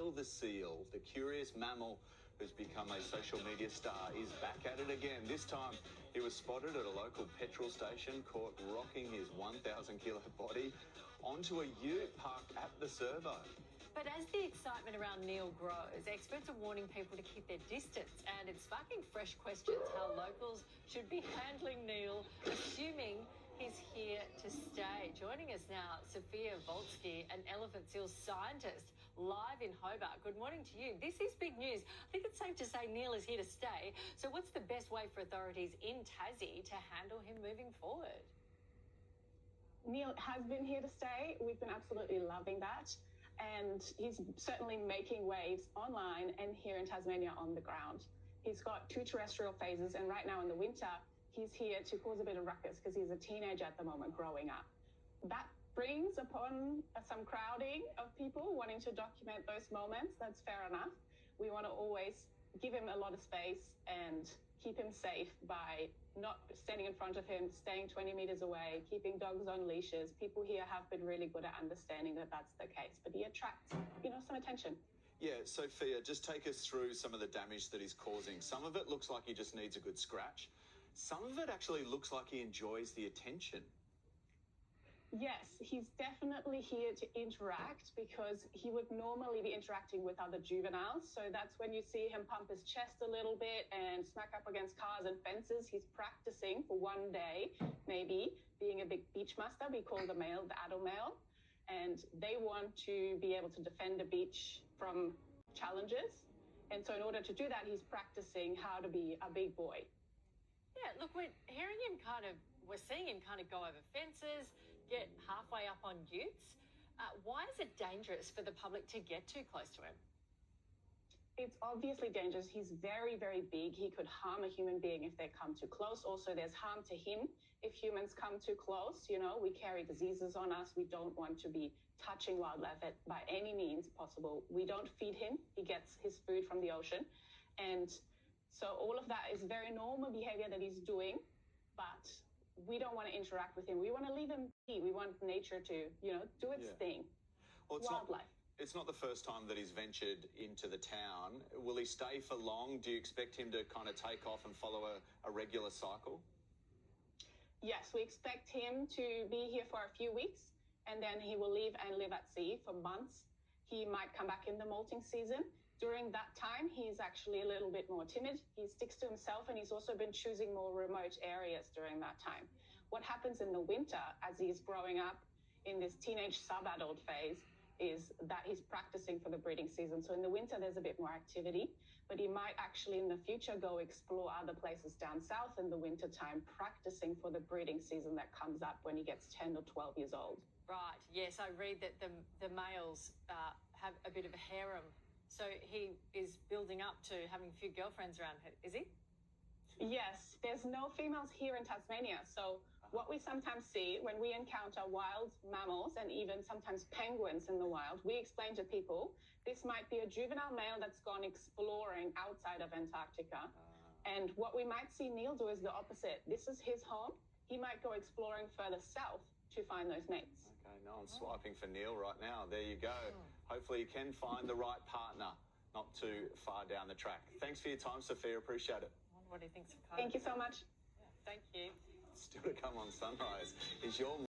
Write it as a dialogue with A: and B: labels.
A: Neil the seal, the curious mammal who's become a social media star, is back at it again. This time he was spotted at a local petrol station, caught rocking his 1,000-kilo body onto a ute parked at the servo.
B: But as the excitement around Neil grows, experts are warning people to keep their distance, and it's sparking fresh questions how locals should be handling Neil, assuming he's here to stay. Joining us now, Sophia Volzke, an elephant seal scientist, live in Hobart. Good morning to you. This is big news. I think it's safe to say Neil is here to stay. So what's the best way for authorities in Tassie to handle him moving forward?
C: Neil has been here to stay. We've been absolutely loving that. And he's certainly making waves online and here in Tasmania on the ground. He's got 2 terrestrial phases, and right now in the winter, he's here to cause a bit of ruckus because he's a teenager at the moment growing up. That brings upon some crowding of people wanting to document those moments. That's fair enough. We want to always give him a lot of space and keep him safe by not standing in front of him, staying 20 meters away, keeping dogs on leashes. People here have been really good at understanding that that's the case, but he attracts, some attention.
A: Yeah, Sophia, just take us through some of the damage that he's causing. Some of it looks like he just needs a good scratch. Some of it actually looks like he enjoys the attention.
C: Yes, he's definitely here to interact because he would normally be interacting with other juveniles. So that's when you see him pump his chest a little bit and smack up against cars and fences. He's practicing for one day, maybe being a big beach master. We call the male the adult male. And they want to be able to defend the beach from challenges. And so in order to do that, he's practicing how to be a big boy.
B: Yeah, look, we're seeing him kind of go over fences, get halfway up on utes. Why is it dangerous for the public to get too close to him?
C: It's obviously dangerous. He's very, very big. He could harm a human being if they come too close. Also, there's harm to him if humans come too close. We carry diseases on us. We don't want to be touching wildlife by any means possible. We don't feed him. He gets his food from the ocean. And so all of that is very normal behavior that he's doing, but we don't want to interact with him. We want to leave him be. We want nature to, do its thing.
A: Well,
C: Wildlife.
A: It's not the first time that he's ventured into the town. Will he stay for long? Do you expect him to kind of take off and follow a regular cycle?
C: Yes, we expect him to be here for a few weeks, and then he will leave and live at sea for months. He might come back in the molting season. During that time, he's actually a little bit more timid. He sticks to himself, and he's also been choosing more remote areas during that time. What happens in the winter as he's growing up in this teenage sub-adult phase is that he's practicing for the breeding season. So in the winter, there's a bit more activity, but he might actually in the future go explore other places down south in the winter time, practicing for the breeding season that comes up when he gets 10 or 12 years old.
B: Right, yes, I read that the males have a bit of a harem. So he is building up to having a few girlfriends around, is he?
C: Yes, there's no females here in Tasmania. So what we sometimes see when we encounter wild mammals and even sometimes penguins in the wild, we explain to people, this might be a juvenile male that's gone exploring outside of Antarctica. And what we might see Neil do is the opposite. This is his home. He might go exploring further south to find those mates.
A: Okay, no one's swiping for Neil right now. There you go. Hopefully you can find the right partner not too far down the track. Thanks for your time, Sophia. Appreciate it.
B: I wonder what he thinks of Kyle.
C: Thank you so much.
B: Yeah, thank you.
A: Still to come on Sunrise is your